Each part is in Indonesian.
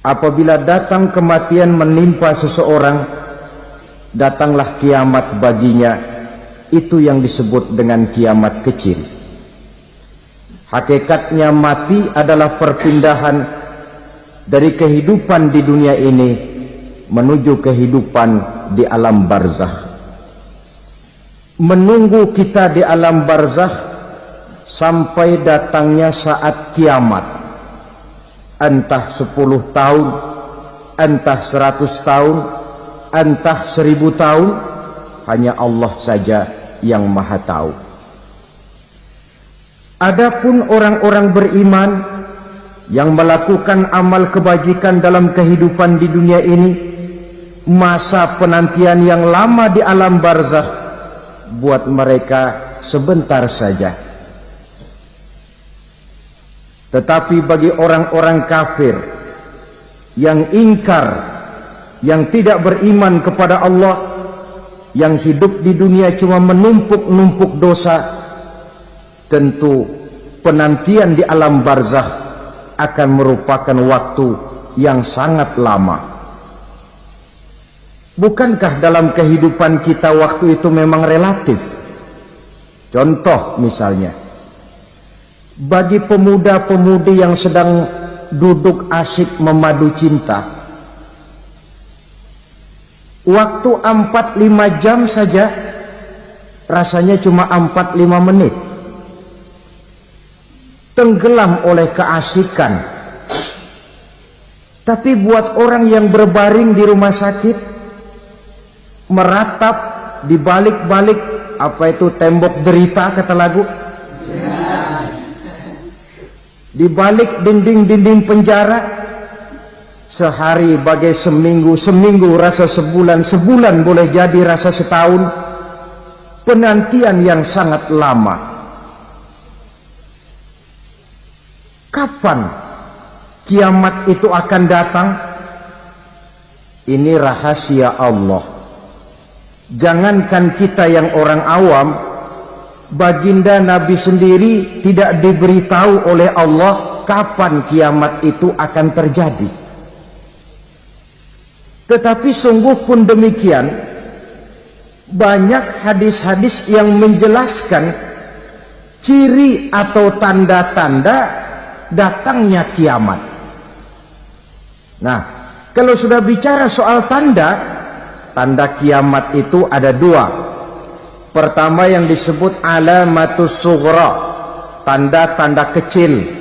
Apabila datang kematian menimpa seseorang, datanglah kiamat baginya. Itu yang disebut dengan kiamat kecil. Hakikatnya mati adalah perpindahan dari kehidupan di dunia ini menuju kehidupan di alam barzakh. Menunggu kita di alam barzakh sampai datangnya saat kiamat. Entah 10 tahun, entah 100 tahun, entah 1000 tahun, hanya Allah saja yang maha tahu. Adapun orang-orang beriman yang melakukan amal kebajikan dalam kehidupan di dunia ini, masa penantian yang lama di alam barzakh buat mereka sebentar saja. Tetapi bagi orang-orang kafir yang ingkar, yang tidak beriman kepada Allah, yang hidup di dunia cuma menumpuk-numpuk dosa, tentu penantian di alam barzakh akan merupakan waktu yang sangat lama. Bukankah dalam kehidupan kita waktu itu memang relatif? Contoh misalnya, bagi pemuda-pemudi yang sedang duduk asyik memadu cinta, waktu 4-5 jam saja rasanya cuma 4-5 menit. Tenggelam oleh keasikan. Tapi buat orang yang berbaring di rumah sakit, meratap di balik-balik apa itu tembok derita kata lagu, di balik dinding-dinding penjara, sehari bagai seminggu, seminggu rasa sebulan, sebulan boleh jadi rasa setahun. Penantian yang sangat lama. Kapan kiamat itu akan datang? Ini rahasia Allah. Jangankan kita yang orang awam, baginda Nabi sendiri tidak diberitahu oleh Allah kapan kiamat itu akan terjadi. Tetapi sungguh pun demikian, banyak hadis-hadis yang menjelaskan ciri atau tanda-tanda datangnya kiamat. Nah, kalau sudah bicara soal tanda kiamat itu ada 2. Pertama yang disebut alamatus sughra, tanda-tanda kecil.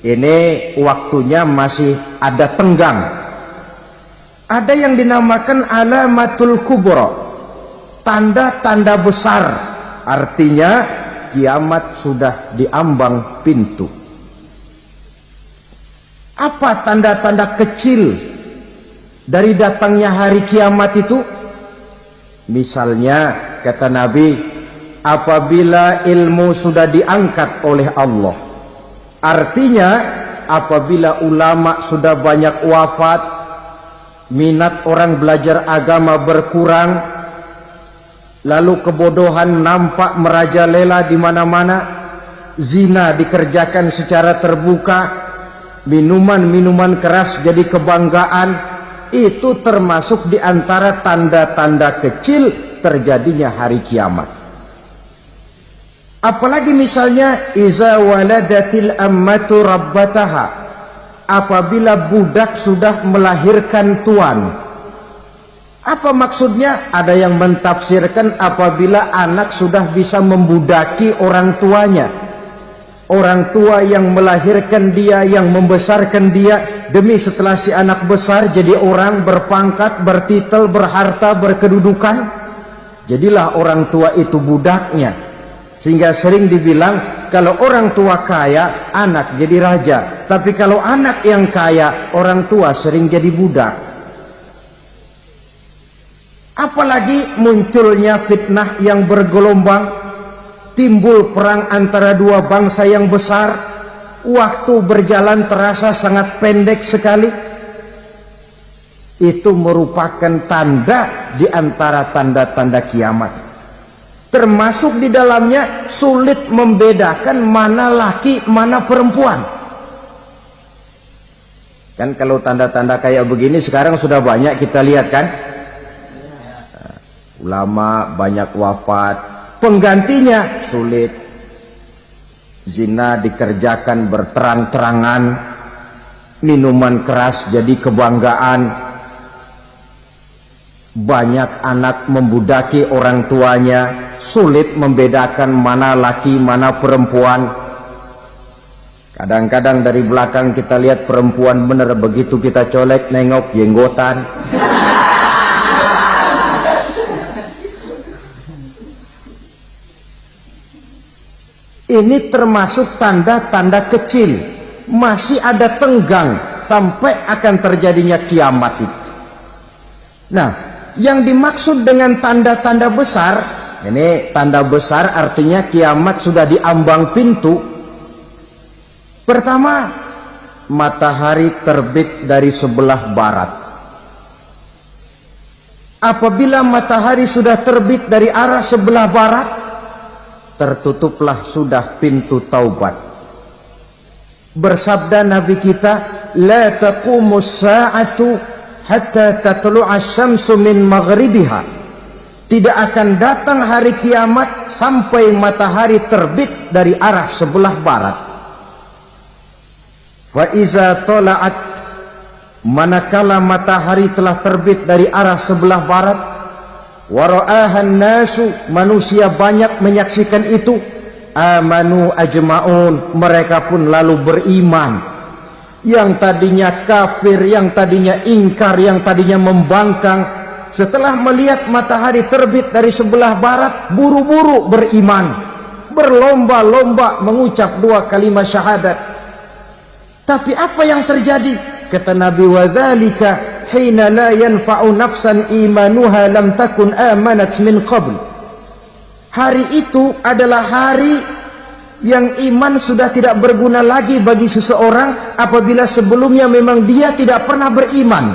Ini waktunya masih ada tenggang. Ada yang dinamakan alamatul kubra, tanda-tanda besar. Artinya kiamat sudah diambang pintu. Apa tanda-tanda kecil dari datangnya hari kiamat itu? Misalnya kata Nabi, apabila ilmu sudah diangkat oleh Allah, artinya apabila ulama sudah banyak wafat, minat orang belajar agama berkurang, lalu kebodohan nampak merajalela di mana-mana, zina dikerjakan secara terbuka, minuman-minuman keras jadi kebanggaan. Itu termasuk di antara tanda-tanda kecil terjadinya hari kiamat. Apalagi misalnya iza waladatil ammatu rabbataha, apabila budak sudah melahirkan tuan. Apa maksudnya? Ada yang mentafsirkan apabila anak sudah bisa membudaki orang tuanya. Orang tua yang melahirkan dia, yang membesarkan dia, demi setelah si anak besar jadi orang berpangkat, bertitel, berharta, berkedudukan, jadilah orang tua itu budaknya. Sehingga sering dibilang kalau orang tua kaya, anak jadi raja. Tapi kalau anak yang kaya, orang tua sering jadi budak. Apalagi munculnya fitnah yang bergelombang, timbul perang antara dua bangsa yang besar, waktu berjalan terasa sangat pendek sekali. Itu merupakan tanda di antara tanda-tanda kiamat. Termasuk di dalamnya sulit membedakan mana laki, mana perempuan. Kan kalau tanda-tanda kayak begini sekarang sudah banyak kita lihat kan. Ulama banyak wafat, penggantinya sulit. Zina dikerjakan berterang-terangan, minuman keras jadi kebanggaan. Banyak anak membudaki orang tuanya, sulit membedakan mana laki mana perempuan. Kadang-kadang dari belakang kita lihat perempuan bener, begitu kita colek nengok jenggotan. Ini termasuk tanda-tanda kecil, masih ada tenggang sampai akan terjadinya kiamat itu. Nah, yang dimaksud dengan tanda-tanda besar, ini tanda besar artinya kiamat sudah di ambang pintu. Pertama, matahari terbit dari sebelah barat. Apabila matahari sudah terbit dari arah sebelah barat, tertutuplah sudah pintu taubat. Bersabda Nabi kita, la taqumus sa'atu hatta tatlu'a syamsu min maghribiha. Tidak akan datang hari kiamat sampai matahari terbit dari arah sebelah barat. Fa iza tala'at, manakala matahari telah terbit dari arah sebelah barat, wa ra'ahan nasu, manusia banyak menyaksikan itu, amanu ajma'un, mereka pun lalu beriman. Yang tadinya kafir, yang tadinya ingkar, yang tadinya membangkang, setelah melihat matahari terbit dari sebelah barat, buru-buru beriman, berlomba-lomba mengucap 2 kalimat syahadat. Tapi apa yang terjadi? Kata Nabi, wadzalika hina la yanfa'u nafsan imanuha lam takun amanat min qabl. Hari itu adalah hari yang iman sudah tidak berguna lagi bagi seseorang apabila sebelumnya memang dia tidak pernah beriman.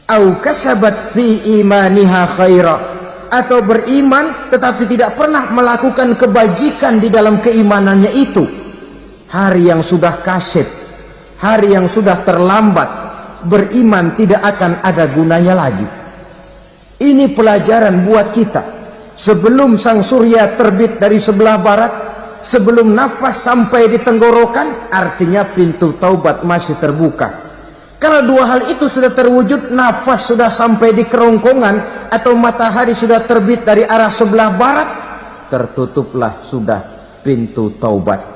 Au kasabat fi imaniha khaira, atau beriman tetapi tidak pernah melakukan kebajikan di dalam keimanannya itu. Hari yang sudah kasib, hari yang sudah terlambat, beriman tidak akan ada gunanya lagi. Ini pelajaran buat kita. Sebelum sang surya terbit dari sebelah barat, sebelum nafas sampai di tenggorokan, artinya pintu taubat masih terbuka. Kalau 2 hal itu sudah terwujud, nafas sudah sampai di kerongkongan atau matahari sudah terbit dari arah sebelah barat, tertutuplah sudah pintu taubat.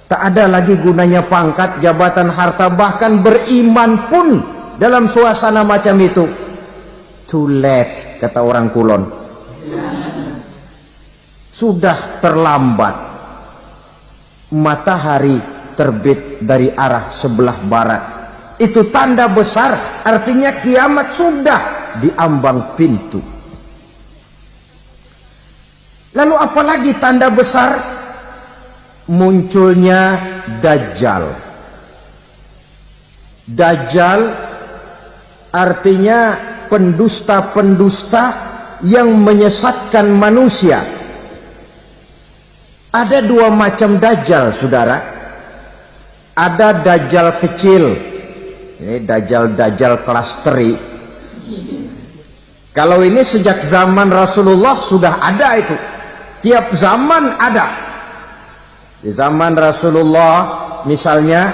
Tak ada lagi gunanya pangkat, jabatan, harta, bahkan beriman pun dalam suasana macam itu. Too late, kata orang Kulon. Sudah terlambat. Matahari terbit dari arah sebelah barat. Itu tanda besar, artinya kiamat sudah di ambang pintu. Lalu apalagi tanda besar? Munculnya Dajjal. Dajjal artinya pendusta-pendusta yang menyesatkan manusia. Ada 2 macam Dajjal, saudara. Ada Dajjal kecil, ini Dajjal kelas teri. Kalau ini sejak zaman Rasulullah sudah ada itu. Tiap zaman ada. Di zaman Rasulullah misalnya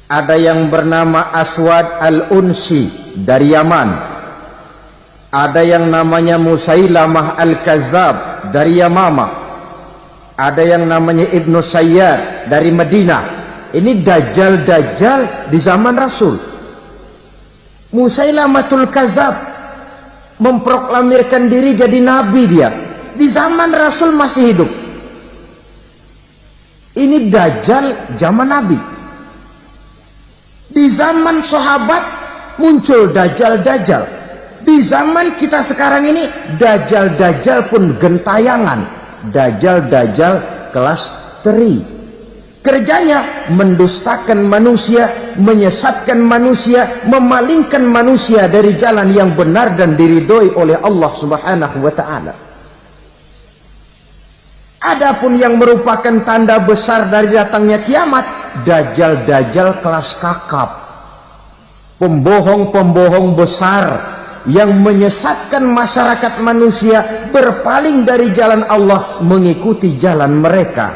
ada yang bernama Aswad al-Unsi dari Yaman. Ada yang namanya Musailamah al-Kazzab dari Yamama. Ada yang namanya Ibnu Sayyad dari Madinah. Ini Dajjal-Dajjal di zaman Rasul. Musailamatul Kazzab memproklamirkan diri jadi nabi dia. Di zaman Rasul masih hidup. Ini Dajjal zaman Nabi. Di zaman sahabat muncul Dajjal-Dajjal. Di zaman kita sekarang ini Dajjal-Dajjal pun gentayangan. Dajjal-Dajjal kelas teri. Kerjanya mendustakan manusia, menyesatkan manusia, memalingkan manusia dari jalan yang benar dan diridhoi oleh Allah Subhanahu wa ta'ala. Adapun yang merupakan tanda besar dari datangnya kiamat, dajjal-dajjal kelas kakap, pembohong-pembohong besar yang menyesatkan masyarakat manusia berpaling dari jalan Allah mengikuti jalan mereka.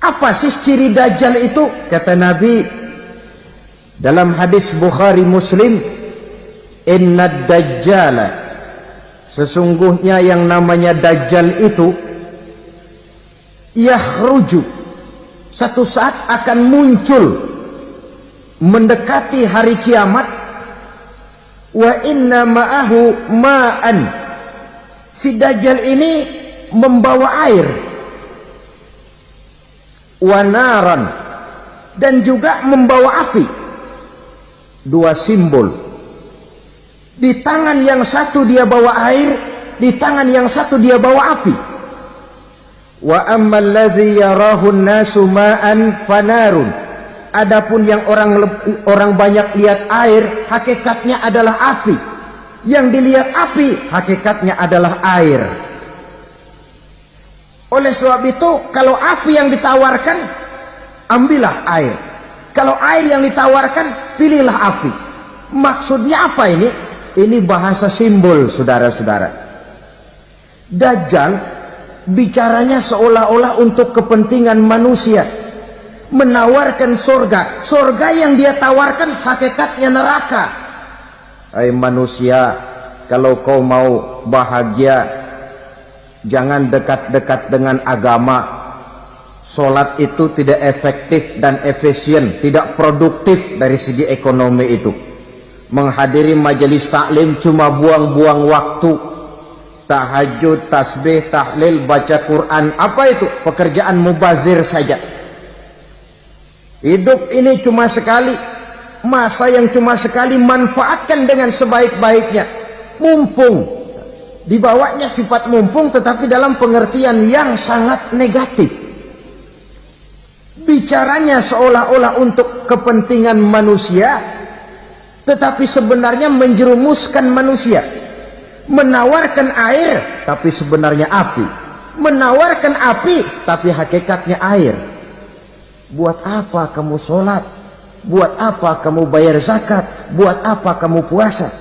Apa sih ciri dajjal itu? Kata Nabi dalam hadis Bukhari Muslim, innad dajjala, sesungguhnya yang namanya dajjal itu yakhruju, satu saat akan muncul mendekati hari kiamat, wa inna ma'ahu ma'an, si dajjal ini membawa air, wa naran, dan juga membawa api. Dua simbol. Di tangan yang satu dia bawa air, di tangan yang satu dia bawa api. Wa ammal ladzi yarahu an-nasu ma'an fanarun, adapun yang orang banyak lihat air, hakikatnya adalah api. Yang dilihat api, hakikatnya adalah air. Oleh sebab itu, kalau api yang ditawarkan, ambillah air. Kalau air yang ditawarkan, pilihlah api. Maksudnya apa ini? Ini bahasa simbol, saudara-saudara. Dajjal bicaranya seolah-olah untuk kepentingan manusia, menawarkan surga. Surga yang dia tawarkan hakikatnya neraka. Hai manusia, kalau kau mau bahagia, jangan dekat-dekat dengan agama. Sholat itu tidak efektif dan efisien, tidak produktif dari segi ekonomi itu. Menghadiri majelis taklim cuma buang-buang waktu. Tahajud, tasbih, tahlil, baca Quran, apa itu? Pekerjaan mubazir saja. Hidup ini cuma sekali, masa yang cuma sekali, manfaatkan dengan sebaik-baiknya. Mumpung, dibawanya sifat mumpung tetapi dalam pengertian yang sangat negatif. Bicaranya seolah-olah untuk kepentingan manusia, tetapi sebenarnya menjerumuskan manusia. Menawarkan air, tapi sebenarnya api. Menawarkan api, tapi hakikatnya air. Buat apa kamu sholat? Buat apa kamu bayar zakat? Buat apa kamu puasa?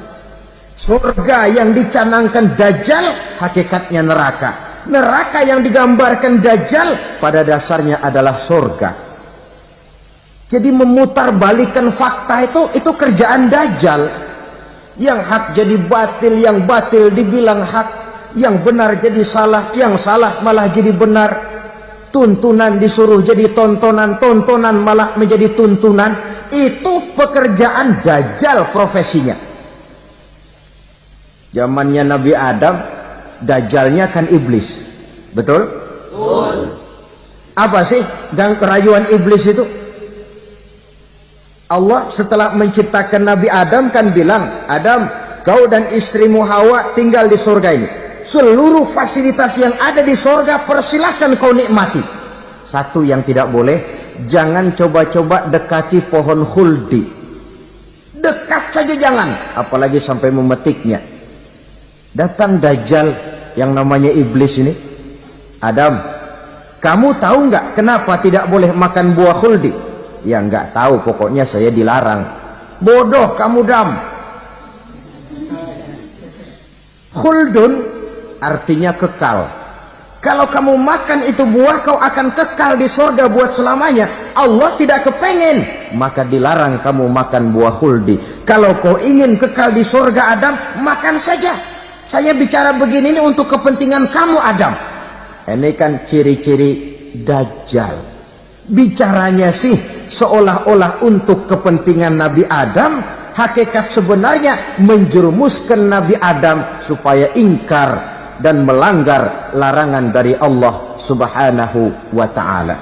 Surga yang dicanangkan Dajjal, hakikatnya neraka. Neraka yang digambarkan Dajjal, pada dasarnya adalah surga. Jadi memutarbalikkan fakta itu kerjaan Dajjal. Yang hak jadi batil, yang batil dibilang hak, yang benar jadi salah, yang salah malah jadi benar. Tuntunan disuruh jadi tontonan, tontonan malah menjadi tuntunan. Itu pekerjaan Dajjal profesinya. Zamannya Nabi Adam, Dajjalnya kan iblis. Betul? Betul. Apa sih gang kerayuan iblis itu? Allah setelah menciptakan Nabi Adam kan bilang, Adam, kau dan istrimu Hawa tinggal di surga ini. Seluruh fasilitas yang ada di surga persilahkan kau nikmati. Satu yang tidak boleh, jangan coba-coba dekati pohon khuldi. Dekat saja jangan, apalagi sampai memetiknya. Datang Dajjal yang namanya iblis ini. Adam, kamu tahu nggak kenapa tidak boleh makan buah khuldi? Ya nggak tahu, pokoknya saya dilarang. Bodoh kamu Dam. Khuldun artinya kekal. Kalau kamu makan itu buah, kau akan kekal di surga buat selamanya. Allah tidak kepengen, maka dilarang kamu makan buah khuldi. Kalau kau ingin kekal di surga Adam, makan saja. Saya bicara begini ini untuk kepentingan kamu Adam. Ini kan ciri-ciri Dajjal. Bicaranya sih seolah-olah untuk kepentingan Nabi Adam, hakikat sebenarnya menjerumuskan Nabi Adam supaya ingkar dan melanggar larangan dari Allah Subhanahu wa ta'ala.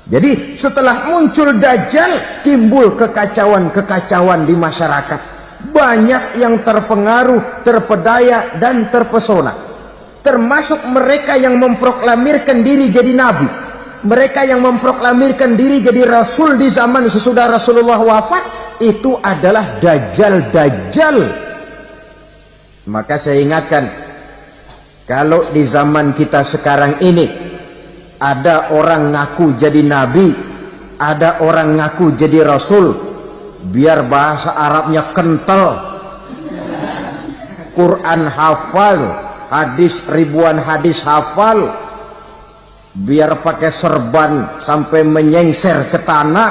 Jadi setelah muncul Dajjal, timbul kekacauan-kekacauan di masyarakat. Banyak yang terpengaruh, terpedaya dan terpesona. Termasuk mereka yang memproklamirkan diri jadi nabi. Mereka yang memproklamirkan diri jadi rasul di zaman sesudah Rasulullah wafat, itu adalah Dajjal-Dajjal. Maka saya ingatkan, kalau di zaman kita sekarang ini ada orang ngaku jadi nabi, ada orang ngaku jadi rasul biar bahasa Arabnya kental, Quran hafal, hadis ribuan hadis hafal, biar pakai serban sampai menyengser ke tanah,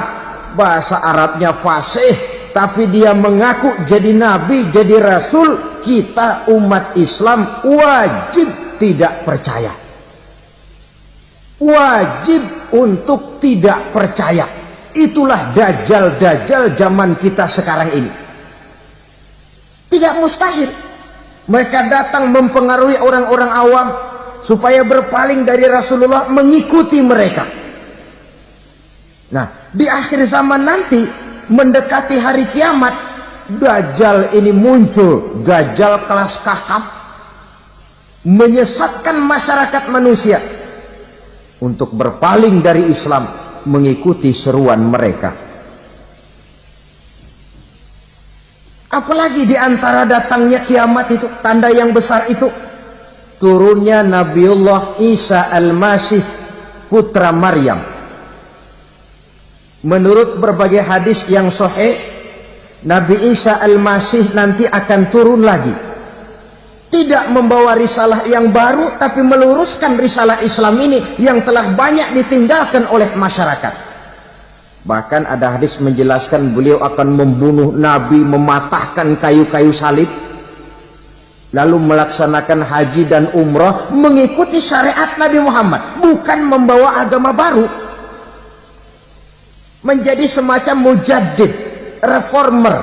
bahasa Arabnya fasih, tapi dia mengaku jadi nabi, jadi rasul. Kita umat Islam wajib tidak percaya, wajib untuk tidak percaya. Itulah dajjal-dajjal zaman kita sekarang ini. Tidak mustahil mereka datang mempengaruhi orang-orang awam supaya berpaling dari Rasulullah, mengikuti mereka. Nah, di akhir zaman nanti mendekati hari kiamat, dajjal ini muncul, dajjal kelas kakap, menyesatkan masyarakat manusia untuk berpaling dari Islam, mengikuti seruan mereka. Apalagi di antara datangnya kiamat itu, tanda yang besar itu, turunnya Nabiullah Isa al-Masih, putra Maryam. Menurut berbagai hadis yang sahih, Nabi Isa al-Masih nanti akan turun lagi, tidak membawa risalah yang baru, tapi meluruskan risalah Islam ini yang telah banyak ditinggalkan oleh masyarakat. Bahkan ada hadis menjelaskan beliau akan membunuh Nabi, mematahkan kayu-kayu salib, lalu melaksanakan haji dan umrah mengikuti syariat Nabi Muhammad, bukan membawa agama baru. Menjadi semacam mujaddid, reformer,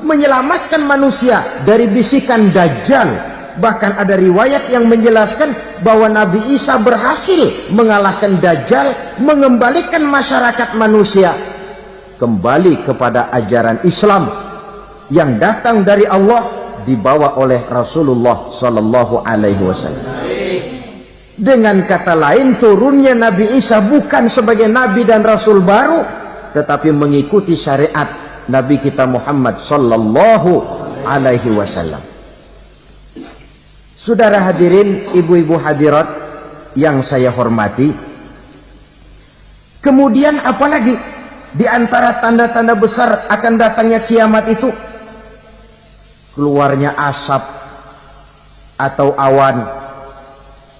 menyelamatkan manusia dari bisikan dajjal. Bahkan ada riwayat yang menjelaskan bahwa Nabi Isa berhasil mengalahkan dajjal, mengembalikan masyarakat manusia kembali kepada ajaran Islam yang datang dari Allah, dibawa oleh Rasulullah sallallahu alaihi wasallam. Dengan kata lain, turunnya Nabi Isa bukan sebagai nabi dan rasul baru, tetapi mengikuti syariat Nabi kita Muhammad sallallahu alaihi wasallam. Saudara hadirin, ibu-ibu hadirat yang saya hormati, kemudian apalagi di antara tanda-tanda besar akan datangnya kiamat itu? Keluarnya asap atau awan.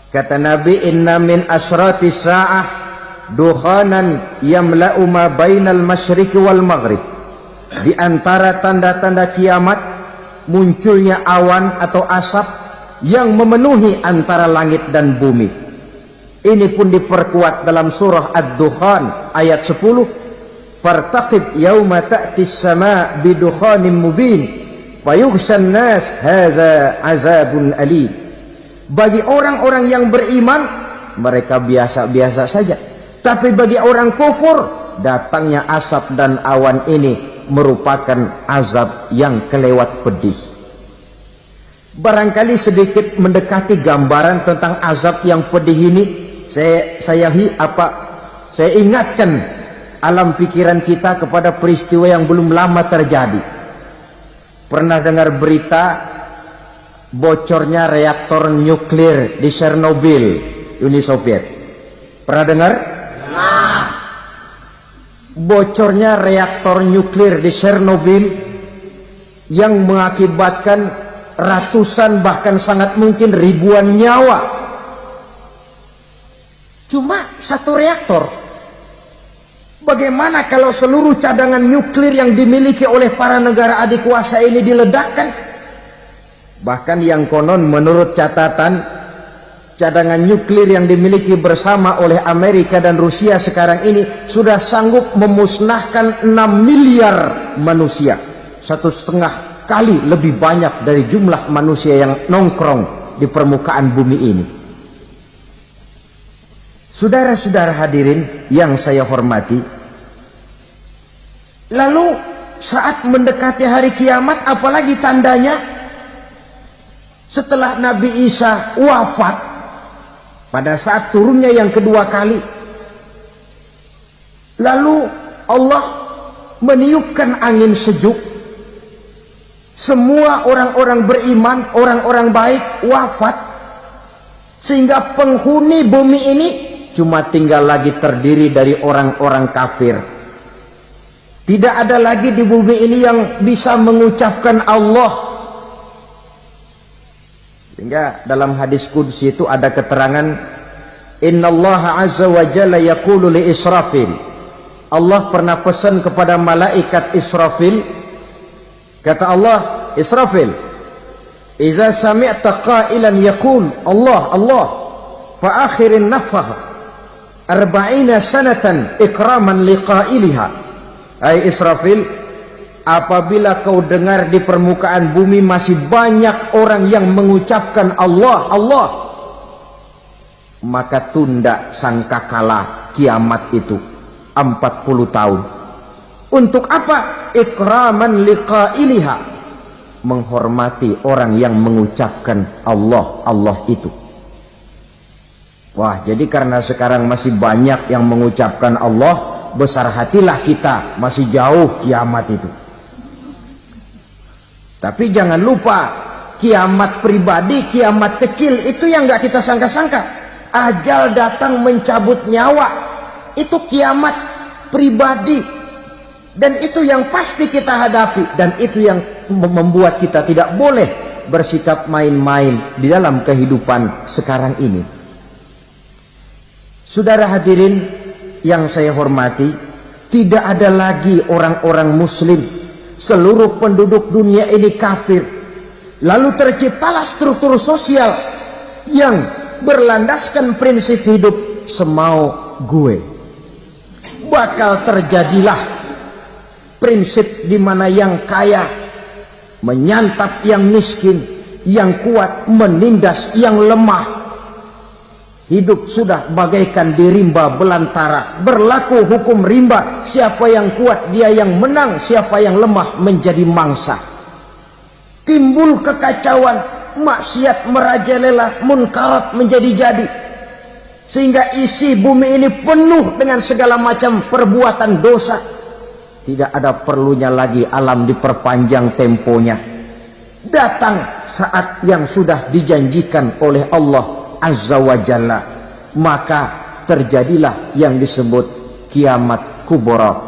Kata Nabi, inna min asrati sa'ah dukhanan yamla'u ma bainal masyriqi wal maghrib. Di antara tanda-tanda kiamat, munculnya awan atau asap yang memenuhi antara langit dan bumi. Ini pun diperkuat dalam surah Ad-Dukhan ayat 10. Fartaqib yauma ta'ti as-sama' bidukhanin mubin fayughshan nas hadza azabun alim. Bagi orang-orang yang beriman, mereka biasa-biasa saja. Tapi bagi orang kufur, datangnya asap dan awan ini merupakan azab yang kelewat pedih. Barangkali sedikit mendekati gambaran tentang azab yang pedih ini, saya ingatkan alam pikiran kita kepada peristiwa yang belum lama terjadi. Pernah dengar berita bocornya reaktor nuklir di Chernobyl, Uni Soviet? Pernah dengar? Nah. Bocornya reaktor nuklir di Chernobyl yang mengakibatkan ratusan bahkan sangat mungkin ribuan nyawa. Cuma satu reaktor. Bagaimana kalau seluruh cadangan nuklir yang dimiliki oleh para negara adik kuasa ini diledakkan? Bahkan yang konon menurut catatan, cadangan nuklir yang dimiliki bersama oleh Amerika dan Rusia sekarang ini sudah sanggup memusnahkan 6 miliar manusia, 1,5 kali lebih banyak dari jumlah manusia yang nongkrong di permukaan bumi ini. Saudara-saudara hadirin yang saya hormati, lalu saat mendekati hari kiamat, apalagi tandanya? Setelah Nabi Isa wafat, pada saat turunnya yang kedua kali, lalu Allah meniupkan angin sejuk. Semua orang-orang beriman, orang-orang baik wafat, sehingga penghuni bumi ini cuma tinggal lagi terdiri dari orang-orang kafir Tidak ada lagi di bumi ini yang bisa mengucapkan Allah. Sehingga dalam hadis qudsi itu ada keterangan, innallaha azza wa jalla yaqulu li Israfil. Allah pernah pesan kepada malaikat Israfil. Kata Allah, Israfil, iza sami'ta qailan yaqul Allah Allah fa akhirin nafah 40 sanatan ikraman liqailiha. Hai Israfil, apabila kau dengar di permukaan bumi masih banyak orang yang mengucapkan Allah Allah, maka tunda sangkakala kiamat itu 40 tahun. Untuk apa? Ikraman liqailiha, menghormati orang yang mengucapkan Allah Allah itu. Wah, jadi karena sekarang masih banyak yang mengucapkan Allah, besar hatilah kita, masih jauh kiamat itu. Tapi jangan lupa, kiamat pribadi, kiamat kecil itu yang gak kita sangka-sangka. Ajal datang mencabut nyawa, itu kiamat pribadi, dan itu yang pasti kita hadapi, dan itu yang membuat kita tidak boleh bersikap main-main di dalam kehidupan sekarang ini. Saudara hadirin yang saya hormati, tidak ada lagi orang-orang muslim. Seluruh penduduk dunia ini kafir. Lalu terciptalah struktur sosial yang berlandaskan prinsip hidup semau gue. Bakal terjadilah prinsip di mana yang kaya menyantap yang miskin, yang kuat menindas yang lemah. Hidup sudah bagaikan di rimba belantara. Berlaku hukum rimba. Siapa yang kuat dia yang menang, siapa yang lemah menjadi mangsa. Timbul kekacauan, maksiat merajalela, munkarat menjadi-jadi. Sehingga isi bumi ini penuh dengan segala macam perbuatan dosa. Tidak ada perlunya lagi alam diperpanjang temponya. Datang saat yang sudah dijanjikan oleh Allah Azza wa Jalla, maka terjadilah yang disebut kiamat kubra,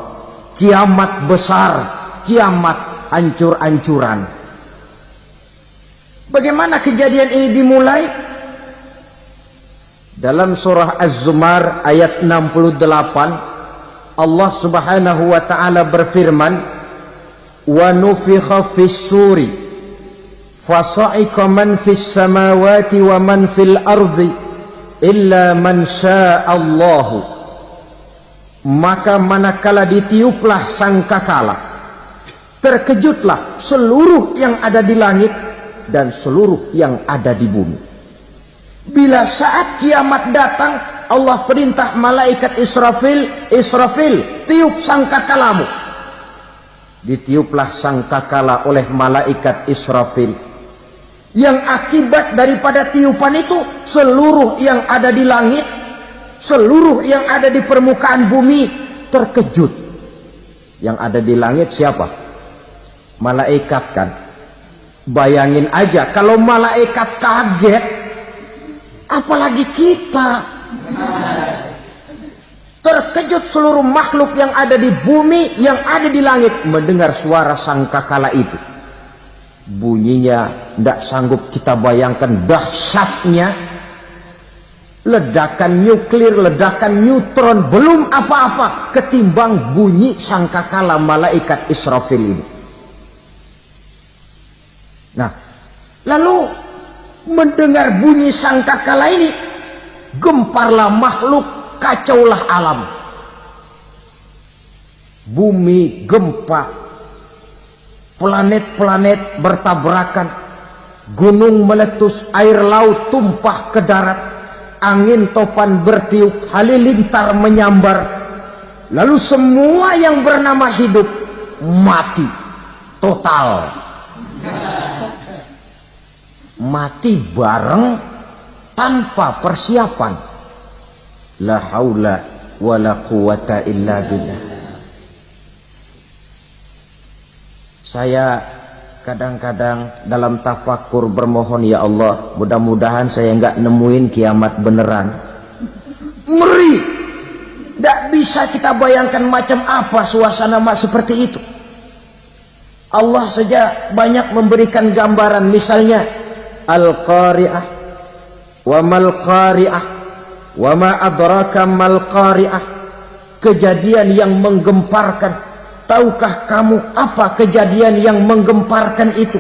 kiamat besar, kiamat hancur-hancuran. Bagaimana kejadian ini dimulai? Dalam surah Az-Zumar ayat 68, Allah Subhanahu wa taala berfirman, wa nufikha fis-suri fasa'iqa man fis samawati wa man fil ardi illa man sya'allahu. Maka manakala ditiuplah sangkakala, terkejutlah seluruh yang ada di langit dan seluruh yang ada di bumi. Bila saat kiamat datang, Allah perintah malaikat Israfil, Israfil, tiup sangkakalamu. Ditiuplah sangkakala oleh malaikat Israfil. Yang akibat daripada tiupan itu, seluruh yang ada di langit, seluruh yang ada di permukaan bumi terkejut. Yang ada di langit siapa? Malaikat kan. Bayangin aja kalau malaikat kaget, apalagi kita. Terkejut seluruh makhluk yang ada di bumi, yang ada di langit mendengar suara sangkakala itu. Bunyinya tidak sanggup kita bayangkan dahsyatnya. Ledakan nuklir, ledakan neutron, belum apa-apa ketimbang bunyi sangkakala malaikat Israfil ini. Nah, lalu mendengar bunyi sangkakala ini, gemparlah makhluk, kacaulah alam. Bumi gempa, planet-planet bertabrakan, gunung meletus, air laut tumpah ke darat, angin topan bertiup, halilintar menyambar. Lalu semua yang bernama hidup mati total. Mati bareng tanpa persiapan. La haula wa la quwata illa billah. Saya kadang-kadang dalam tafakur bermohon, ya Allah, mudah-mudahan saya nggak nemuin kiamat beneran. Ngeri, nggak bisa kita bayangkan macam apa suasana seperti itu. Allah saja banyak memberikan gambaran, misalnya Al-Qari'ah, wa mal qari'ah, wa ma adraka mal qari'ah. Kejadian yang menggemparkan. Tahukah kamu apa kejadian yang menggemparkan itu?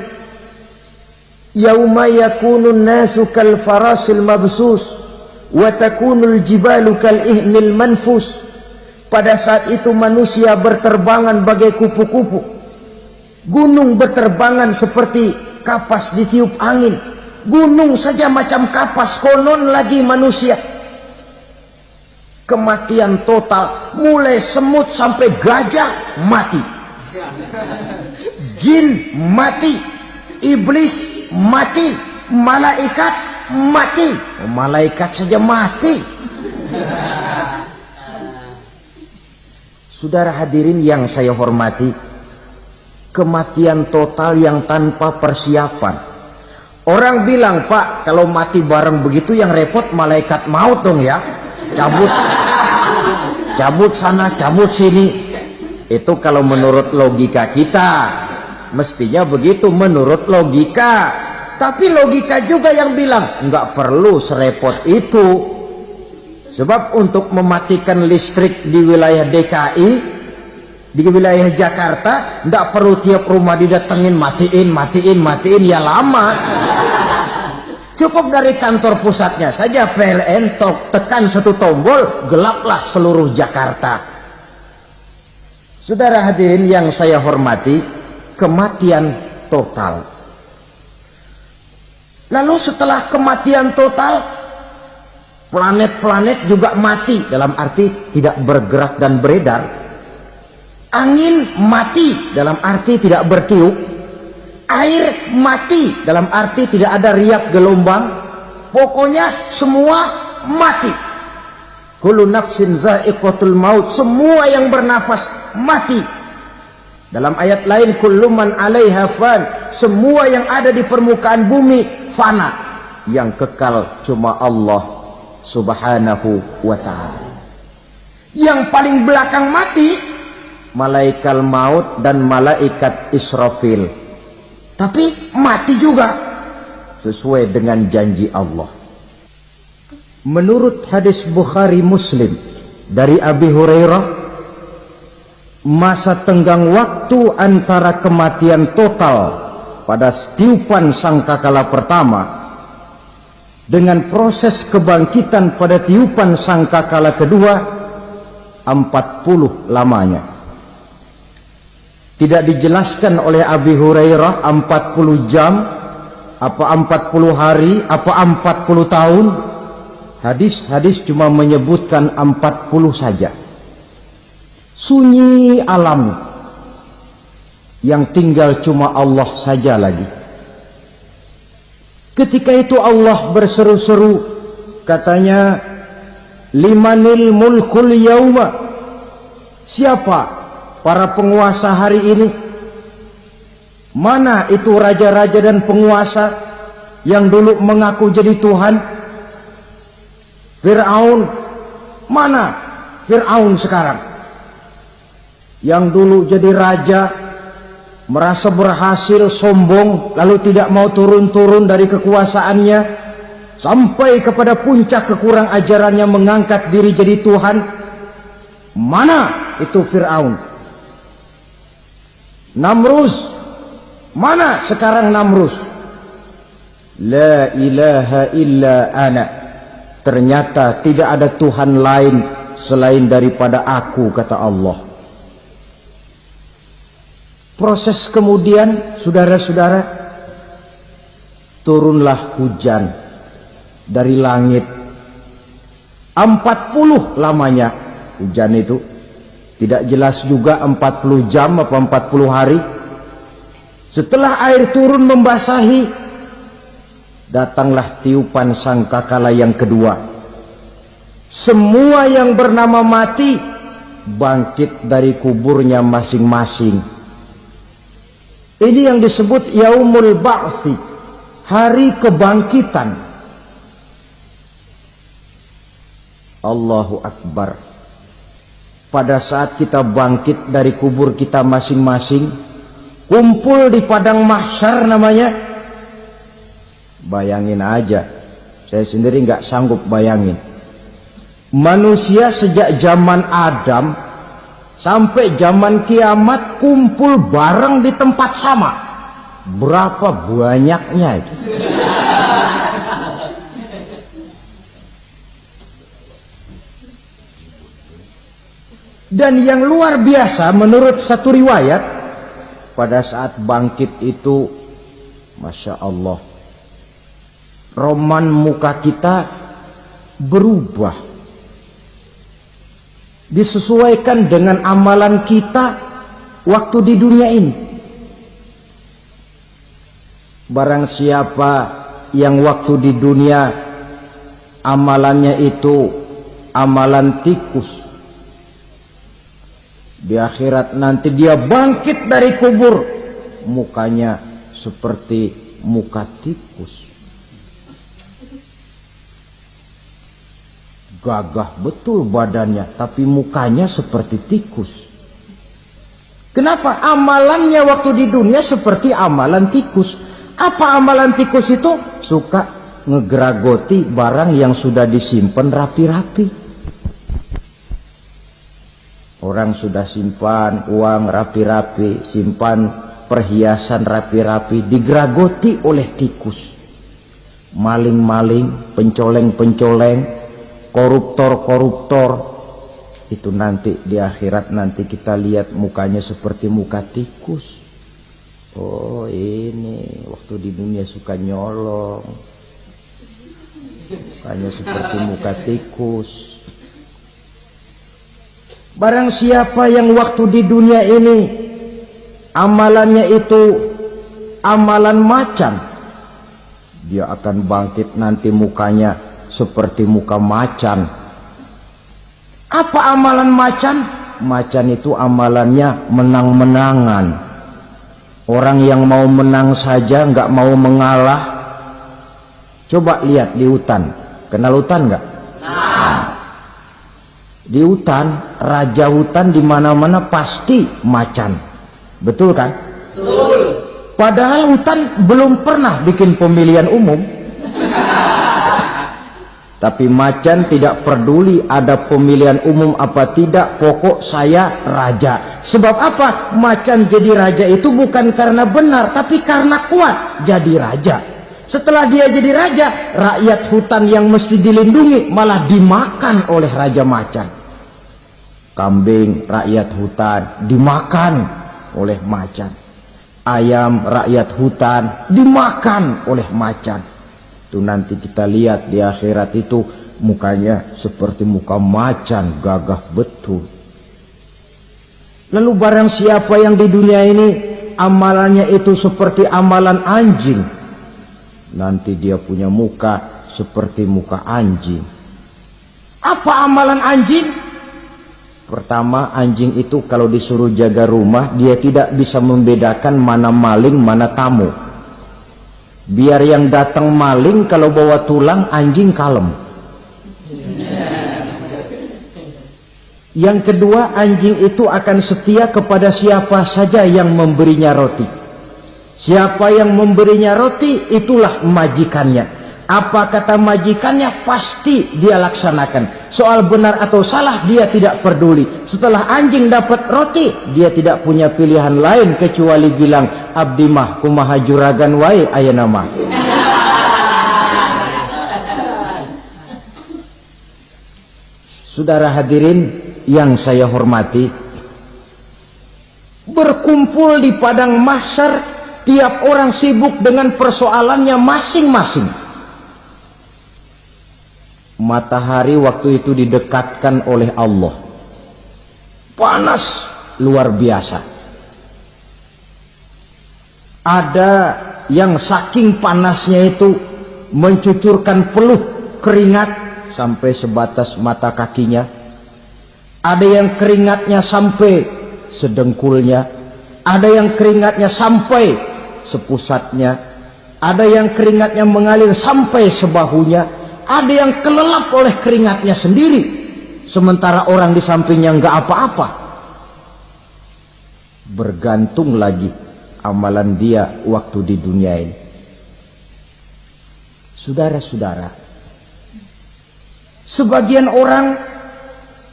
Yauma yakunun nasu kal farasil mabsus wa takunul jibalu kal ihnil manfus. Pada saat itu manusia berterbangan bagai kupu-kupu, gunung berterbangan seperti kapas ditiup angin. Gunung saja macam kapas, konon lagi manusia. Kematian total, mulai semut sampai gajah mati, jin mati, iblis mati, malaikat mati. Malaikat saja mati. Saudara hadirin yang saya hormati, kematian total yang tanpa persiapan. Orang bilang, Pak, kalau mati bareng begitu yang repot malaikat maut dong ya. Cabut sana, cabut sini. Itu kalau menurut logika kita, mestinya begitu menurut logika. Tapi logika juga yang bilang nggak perlu serepot itu. Sebab untuk mematikan listrik di wilayah DKI, di wilayah Jakarta, nggak perlu tiap rumah didatengin matiin ya lama. Cukup dari kantor pusatnya saja PLN tekan satu tombol, gelaplah seluruh Jakarta. Saudara hadirin yang saya hormati, kematian total. Lalu setelah kematian total, planet-planet juga mati, dalam arti tidak bergerak dan beredar. Angin mati, dalam arti tidak bertiup. Air mati, dalam arti tidak ada riak gelombang. Pokoknya semua mati. Kullu nafsin za'iqatul maut, semua yang bernafas mati. Dalam ayat lain, kullu man 'alaiha fan, semua yang ada di permukaan bumi fana. Yang kekal cuma Allah Subhanahu wa ta'ala. Yang paling belakang mati malaikat maut dan malaikat Israfil. Tapi mati juga sesuai dengan janji Allah. Menurut hadis Bukhari Muslim dari Abi Hurairah, masa tenggang waktu antara kematian total pada tiupan sangkakala pertama dengan proses kebangkitan pada tiupan sangkakala kedua 40 lamanya. Tidak dijelaskan oleh Abi Hurairah 40 jam, apa 40 hari, apa 40 tahun. Hadis-hadis cuma menyebutkan 40 saja. Sunyi alam, yang tinggal cuma Allah saja lagi. Ketika itu Allah berseru-seru, katanya, limanil mulkul yauma. Siapa para penguasa hari ini? Mana itu raja-raja dan penguasa yang dulu mengaku jadi Tuhan? Fir'aun. Mana Fir'aun sekarang? Yang dulu jadi raja, merasa berhasil, sombong, lalu tidak mau turun-turun dari kekuasaannya, sampai kepada puncak kekurang ajarannya mengangkat diri jadi Tuhan. Mana itu Fir'aun? Namrus, mana sekarang Namrus? La ilaha illa ana. Ternyata tidak ada Tuhan lain selain daripada aku, kata Allah. Proses kemudian, saudara-saudara, turunlah hujan dari langit. 40 lamanya hujan itu. Tidak jelas juga 40 jam apa 40 hari. Setelah air turun membasahi, datanglah tiupan sangkakala yang kedua. Semua yang bernama mati bangkit dari kuburnya masing-masing. Ini yang disebut Yaumul Ba'thi, hari kebangkitan. Allahu Akbar. pada saat kita bangkit dari kubur kita masing-masing, kumpul di padang mahsyar namanya. Bayangin aja, saya sendiri nggak sanggup bayangin. Manusia sejak zaman Adam sampai zaman kiamat kumpul bareng di tempat sama. Berapa banyaknya itu? Dan yang luar biasa menurut satu riwayat, pada saat bangkit itu, Masya Allah, roman muka kita berubah, disesuaikan dengan amalan kita waktu di dunia ini. Barang siapa yang waktu di dunia amalannya itu amalan tikus, di akhirat nanti dia bangkit dari kubur, mukanya seperti muka tikus. Gagah betul badannya, tapi mukanya seperti tikus. Kenapa? Amalannya waktu di dunia seperti amalan tikus. Apa amalan tikus itu? Suka ngegeragoti barang yang sudah disimpan rapi-rapi. Orang sudah simpan uang rapi-rapi, simpan perhiasan rapi-rapi, digeragoti oleh tikus. Maling-maling, pencoleng-pencoleng, koruptor-koruptor, itu nanti di akhirat nanti kita lihat mukanya seperti muka tikus. Oh, ini waktu di dunia suka nyolong, mukanya seperti muka tikus. Barang siapa yang waktu di dunia ini amalannya itu amalan macan, dia akan bangkit nanti mukanya seperti muka macan. Apa amalan macan? Macan itu amalannya menang-menangan. Orang yang mau menang saja nggak mau mengalah. Coba lihat di hutan, kenal hutan nggak? Di hutan, raja hutan di mana-mana pasti macan, betul kan? Betul. Padahal hutan belum pernah bikin pemilihan umum. Tapi macan tidak peduli ada pemilihan umum apa tidak, pokok saya raja. Sebab apa? Macan jadi raja itu bukan karena benar, tapi karena kuat jadi raja. Setelah dia jadi raja, rakyat hutan yang mesti dilindungi malah dimakan oleh raja macan. Kambing rakyat hutan dimakan oleh macan. Ayam rakyat hutan dimakan oleh macan. Itu nanti kita lihat di akhirat itu mukanya seperti muka macan, gagah betul. Lalu barang siapa yang di dunia ini amalannya itu seperti amalan anjing, nanti dia punya muka seperti muka anjing. Apa amalan anjing? Pertama, anjing itu kalau disuruh jaga rumah, dia tidak bisa membedakan mana maling, mana tamu. Biar yang datang maling kalau bawa tulang, anjing kalem. Yang kedua, anjing itu akan setia kepada siapa saja yang memberinya roti. Siapa yang memberinya roti, itulah majikannya. Apa kata majikannya, pasti dia laksanakan. Soal benar atau salah, dia tidak peduli. Setelah anjing dapat roti, dia tidak punya pilihan lain kecuali bilang, abdi mah kumaha juragan wae ayeuna mah. Saudara hadirin yang saya hormati, berkumpul di padang mahsyar, tiap orang sibuk dengan persoalannya masing-masing. Matahari waktu itu didekatkan oleh Allah, panas luar biasa. Ada yang saking panasnya itu mencucurkan peluh keringat sampai sebatas mata kakinya. Ada yang keringatnya sampai sedengkulnya, ada yang keringatnya sampai sepusatnya, ada yang keringatnya mengalir sampai sebahunya, ada yang kelelap oleh keringatnya sendiri. sementara orang di sampingnya nggak apa-apa. Bergantung lagi amalan dia waktu di dunia ini. Saudara-saudara, sebagian orang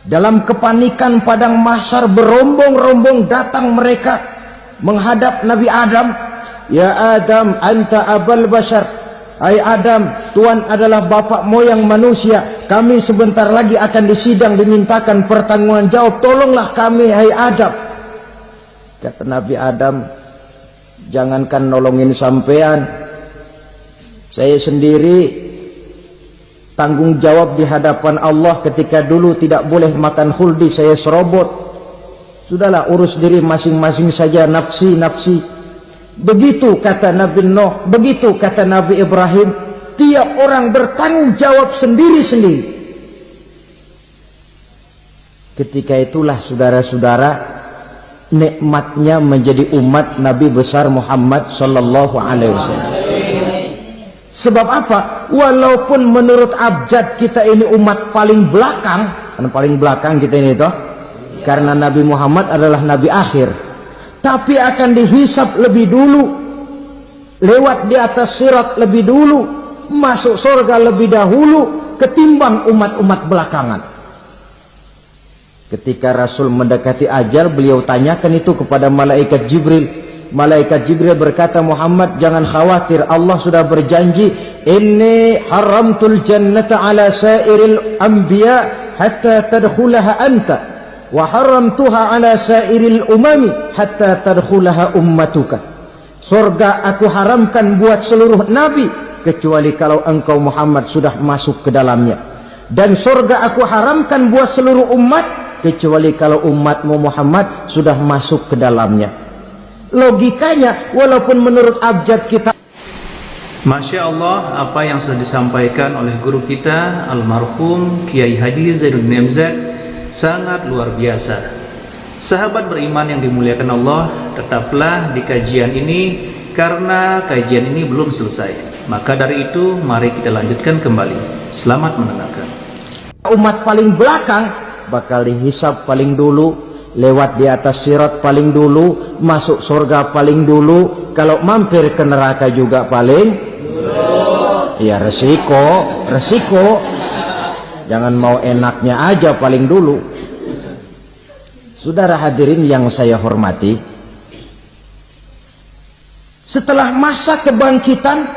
dalam kepanikan padang mahsyar berombong-rombong datang mereka menghadap Nabi Adam. Ya Adam, anta abal bashar. Hai Adam, Tuhan adalah bapak moyang manusia. Kami sebentar lagi akan disidang, dimintakan pertanggungan jawab. Tolonglah kami, hai Adam. Kata Nabi Adam, jangankan nolongin sampean, saya sendiri tanggung jawab di hadapan Allah ketika dulu tidak boleh makan khuldi, saya serobot. Sudahlah, urus diri masing-masing saja, nafsi. Begitu kata Nabi Nuh, begitu kata Nabi Ibrahim. Tiap orang bertanggung jawab sendiri-sendiri. Ketika itulah saudara-saudara, nikmatnya menjadi umat Nabi besar Muhammad sallallahu alaihi wasallam. Sebab apa? Walaupun menurut abjad kita ini umat paling belakang, kan paling belakang kita ini toh, karena Nabi Muhammad adalah Nabi akhir, tapi akan dihisap lebih dulu, lewat di atas sirat lebih dulu, masuk surga lebih dahulu ketimbang umat-umat belakangan. Ketika Rasul mendekati ajal, beliau tanyakan itu kepada malaikat Jibril. Malaikat Jibril berkata, Muhammad jangan khawatir, Allah sudah berjanji, inni haramtul jannata ala sairil anbiya hatta tadkhulaha anta wa haramtuha ala sairil umami hatta tadkhulaha ummatuka. Surga aku haramkan buat seluruh nabi kecuali kalau engkau Muhammad sudah masuk ke dalamnya, dan surga aku haramkan buat seluruh umat kecuali kalau umatmu Muhammad sudah masuk ke dalamnya. Logikanya, walaupun menurut abjad kita. Masya Allah, apa yang sudah disampaikan oleh guru kita almarhum Kiai Haji Zainuddin MZ sangat luar biasa. Sahabat beriman yang dimuliakan Allah, tetaplah di kajian ini karena kajian ini belum selesai. Maka dari itu mari kita lanjutkan kembali. Selamat mendengarkan. Umat paling belakang bakal dihisab paling dulu, lewat di atas sirat paling dulu, masuk surga paling dulu, kalau mampir ke neraka juga paling dulu. Ya resiko. Jangan mau enaknya aja paling dulu. Saudara hadirin yang saya hormati, setelah masa kebangkitan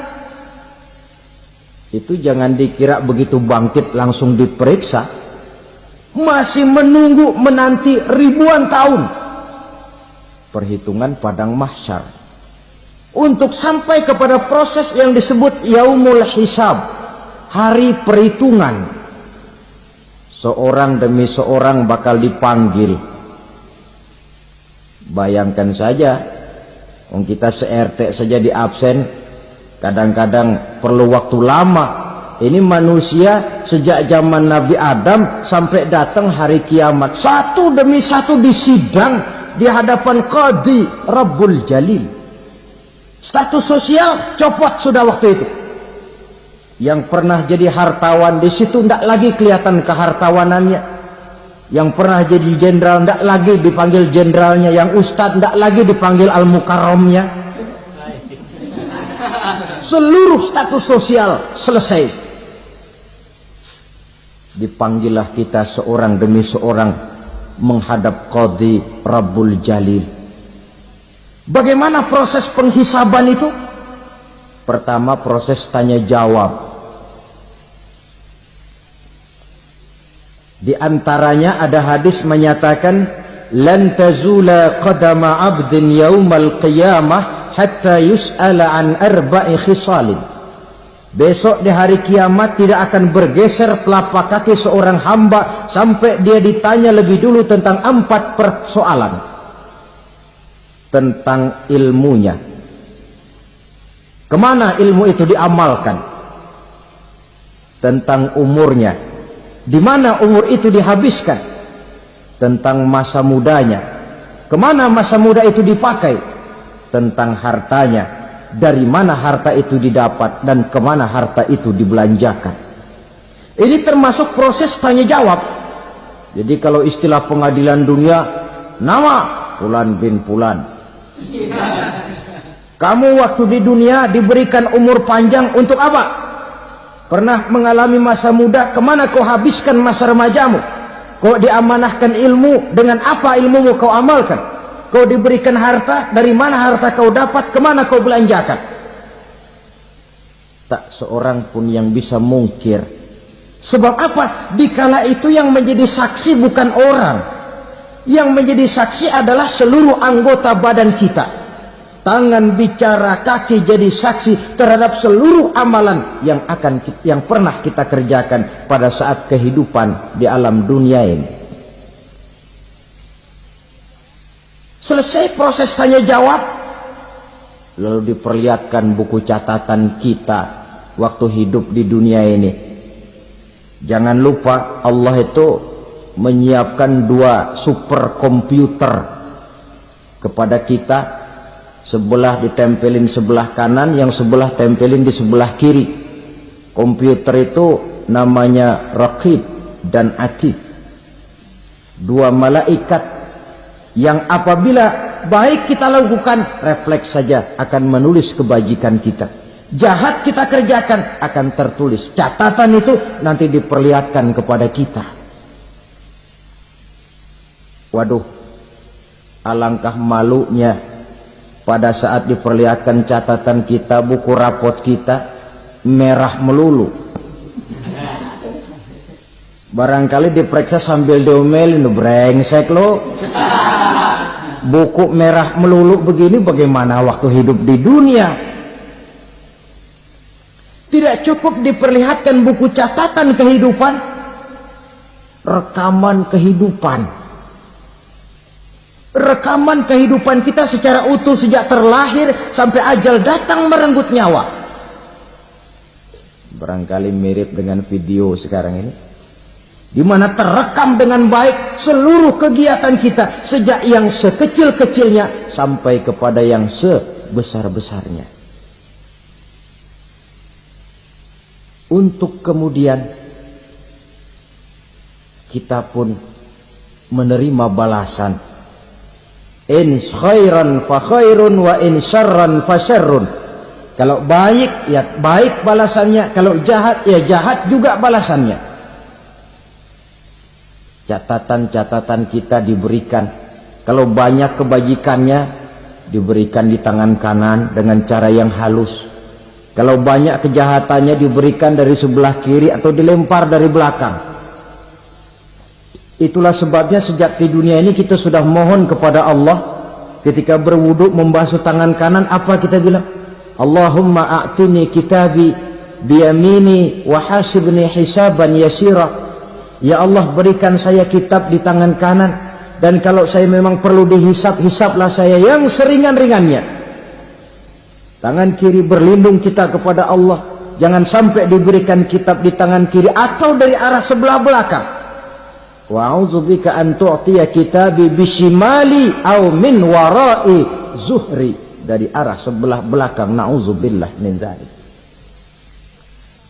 itu jangan dikira begitu bangkit langsung diperiksa. Masih menunggu menanti ribuan tahun perhitungan padang mahsyar untuk sampai kepada proses yang disebut yaumul hisab, hari perhitungan. Seorang demi seorang bakal dipanggil. Bayangkan saja, kita se-RT saja di absen, kadang-kadang perlu waktu lama. Ini manusia sejak zaman Nabi Adam sampai datang hari kiamat, satu demi satu disidang di hadapan Qadhi Rabbul Jalil. Status sosial copot sudah waktu itu. Yang pernah jadi hartawan di situ tidak lagi kelihatan kehartawanannya. Yang pernah jadi jenderal tidak lagi dipanggil jenderalnya. Yang ustadz tidak lagi dipanggil al-mukarramnya. Seluruh status sosial selesai. Dipanggillah kita seorang demi seorang menghadap Qadhi Rabbul Jalil. Bagaimana proses penghisaban itu? Pertama, proses tanya jawab. Di antaranya ada hadis menyatakan, lan tazula qadama 'abdin yaumal qiyamah hatta yus'ala an arba'i khisalin. Besok di hari kiamat tidak akan bergeser telapak kaki seorang hamba sampai dia ditanya lebih dulu tentang 4 persoalan. Tentang ilmunya. Kemana ilmu itu diamalkan? Tentang umurnya. Di mana umur itu dihabiskan? Tentang masa mudanya. Kemana masa muda itu dipakai? Tentang hartanya. Dari mana harta itu didapat dan kemana harta itu dibelanjakan. Ini termasuk proses tanya jawab. Jadi kalau istilah pengadilan dunia, nama Fulan bin Fulan. Kamu waktu di dunia diberikan umur panjang untuk apa? Pernah mengalami masa muda, kemana kau habiskan masa remajamu? Kau diamanahkan ilmu, dengan apa ilmumu kau amalkan? Kau diberikan harta, dari mana harta kau dapat, kemana kau belanjakan? Tak seorang pun yang bisa mungkir. Sebab apa? Dikala itu yang menjadi saksi bukan orang. Yang menjadi saksi adalah seluruh anggota badan kita. Tangan bicara, kaki jadi saksi terhadap seluruh amalan yang pernah kita kerjakan pada saat kehidupan di alam dunia ini. Selesai proses tanya jawab, lalu diperlihatkan buku catatan kita waktu hidup di dunia ini. Jangan lupa Allah itu menyiapkan 2 superkomputer kepada kita. Sebelah ditempelin sebelah kanan, yang sebelah tempelin di sebelah kiri. Komputer itu namanya Raqib dan Atid. 2 malaikat yang apabila baik kita lakukan, refleks saja akan menulis kebajikan kita. Jahat kita kerjakan, akan tertulis. Catatan itu nanti diperlihatkan kepada kita. Waduh, alangkah malunya pada saat diperlihatkan catatan kita, buku rapot kita merah melulu. Barangkali diperiksa sambil diomelin, brengsek lo. Buku merah melulu begini, bagaimana waktu hidup di dunia? Tidak cukup diperlihatkan buku catatan kehidupan, rekaman kehidupan. Rekaman kehidupan kita secara utuh sejak terlahir sampai ajal datang merenggut nyawa. Barangkali mirip dengan video sekarang ini, di mana terekam dengan baik seluruh kegiatan kita sejak yang sekecil-kecilnya sampai kepada yang sebesar-besarnya. Untuk kemudian kita pun menerima balasan. In khairan fa khairun wa in syarran fa syarrun. Kalau baik ya baik balasannya, kalau jahat ya jahat juga balasannya. Catatan-catatan kita diberikan. Kalau banyak kebajikannya diberikan di tangan kanan dengan cara yang halus. Kalau banyak kejahatannya diberikan dari sebelah kiri atau dilempar dari belakang. Itulah sebabnya sejak di dunia ini kita sudah mohon kepada Allah. Ketika berwudu membasuh tangan kanan, apa kita bilang? Allahumma a'tini kitabi biyamini wa hasibni hisaban yasira. Ya Allah, berikan saya kitab di tangan kanan, dan kalau saya memang perlu dihisab, hisablah saya yang seringan-ringannya. Tangan kiri berlindung kita kepada Allah, jangan sampai diberikan kitab di tangan kiri atau dari arah sebelah belakang. Wa a'udzubika an tu'tiya kitabi bishimali aw min wara'i zuhri, dari arah sebelah belakang. Na'udzubillah min dzalik.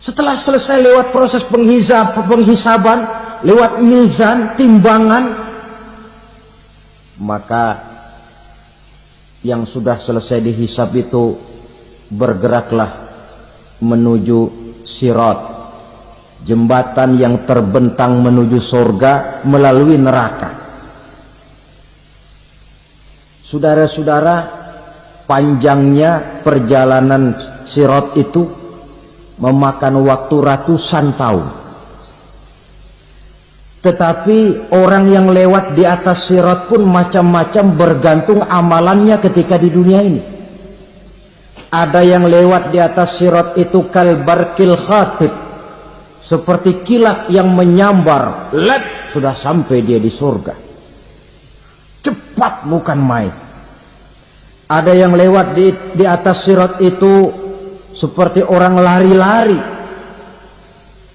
Setelah selesai lewat proses penghisaban, lewat mizan, timbangan, maka yang sudah selesai dihisab itu bergeraklah menuju sirat, jembatan yang terbentang menuju surga melalui neraka. Saudara-saudara, panjangnya perjalanan sirat itu memakan waktu ratusan tahun. Tetapi orang yang lewat di atas sirat pun macam-macam, bergantung amalannya ketika di dunia ini. Ada yang lewat di atas sirat itu kalbarkil khatib, seperti kilat yang menyambar, lep, sudah sampai dia di surga. Cepat bukan main. Ada yang lewat di atas sirat itu seperti orang lari-lari.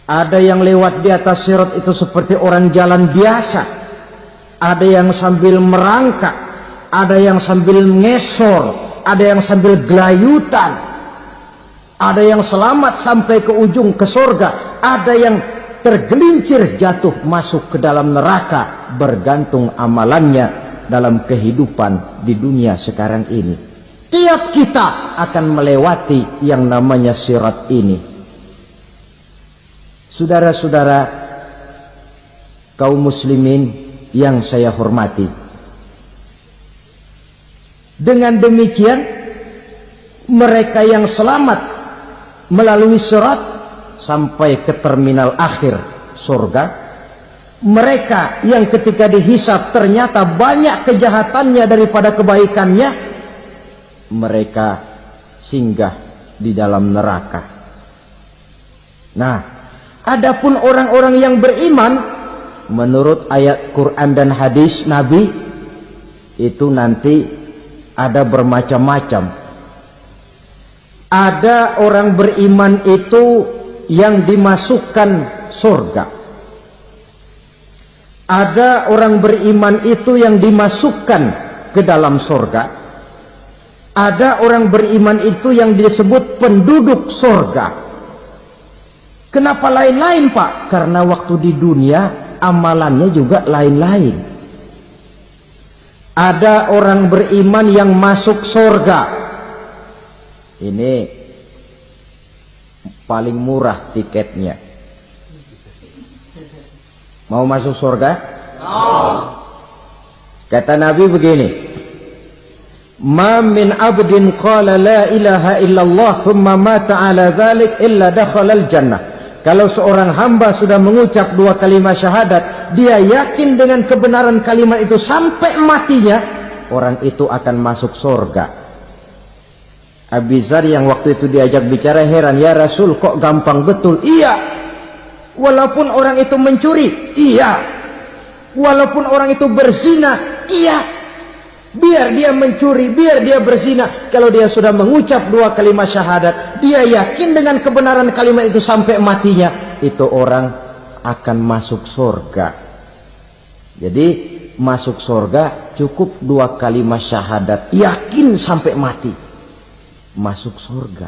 Ada yang lewat di atas sirat itu seperti orang jalan biasa. Ada yang sambil merangkak, ada yang sambil ngesor, ada yang sambil gelayutan. Ada yang selamat sampai ke ujung ke surga, ada yang tergelincir jatuh masuk ke dalam neraka bergantung amalannya dalam kehidupan di dunia sekarang ini. Tiap kita akan melewati yang namanya sirat ini. Saudara-saudara kaum muslimin yang saya hormati, dengan demikian mereka yang selamat melalui sirat sampai ke terminal akhir surga, mereka yang ketika dihisab ternyata banyak kejahatannya daripada kebaikannya, mereka singgah di dalam neraka. Nah, adapun orang-orang yang beriman menurut ayat Quran dan hadis Nabi itu nanti ada bermacam-macam. Ada orang beriman itu yang dimasukkan surga. Ada orang beriman itu yang dimasukkan ke dalam surga. Ada orang beriman itu yang disebut penduduk surga. Kenapa lain-lain, Pak? Karena waktu di dunia amalannya juga lain-lain. Ada orang beriman yang masuk surga. Ini paling murah tiketnya. Mau masuk surga? Kata Nabi begini, ma min abdin qala la ilaha illallah thumma mata ala dhalik illa dakhalal jannah. Kalau seorang hamba sudah mengucap dua kalimat syahadat, dia yakin dengan kebenaran kalimat itu sampai matinya, orang itu akan masuk surga. Abi Dzar yang waktu itu diajak bicara heran, ya Rasul kok gampang betul? Iya, walaupun orang itu mencuri, iya, walaupun orang itu berzina, iya, biar dia mencuri, biar dia berzina, kalau dia sudah mengucap dua kalimat syahadat, dia yakin dengan kebenaran kalimat itu sampai matinya, itu orang akan masuk surga. Jadi masuk surga cukup dua kalimat syahadat, yakin sampai mati, masuk surga.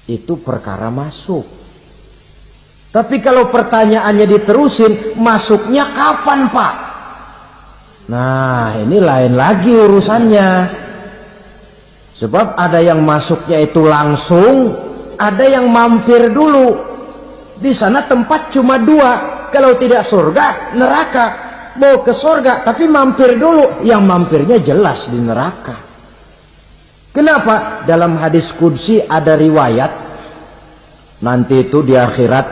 Itu perkara masuk. Tapi kalau pertanyaannya diterusin, masuknya kapan, Pak? Nah, ini lain lagi urusannya. Sebab ada yang masuknya itu langsung, ada yang mampir dulu. Di sana tempat cuma dua, kalau tidak surga, neraka. Mau ke surga tapi mampir dulu, yang mampirnya jelas di neraka. Kenapa? Dalam hadis qudsi ada riwayat, nanti itu di akhirat,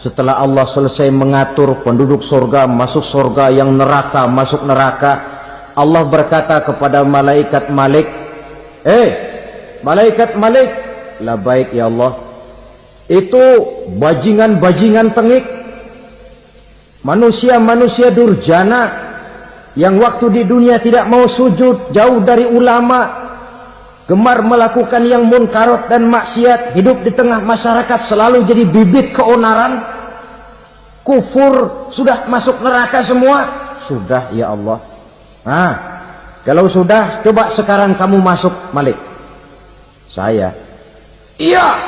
setelah Allah selesai mengatur penduduk surga masuk surga, yang neraka masuk neraka, Allah berkata kepada malaikat Malik, malaikat Malik, labaik ya Allah, itu bajingan-bajingan tengik, manusia-manusia durjana yang waktu di dunia tidak mau sujud, jauh dari ulama, gemar melakukan yang munkarat dan maksiat, hidup di tengah masyarakat selalu jadi bibit keonaran, kufur, sudah masuk neraka semua. Sudah ya Allah. Nah, kalau sudah, coba sekarang kamu masuk, Malik. Saya, iya,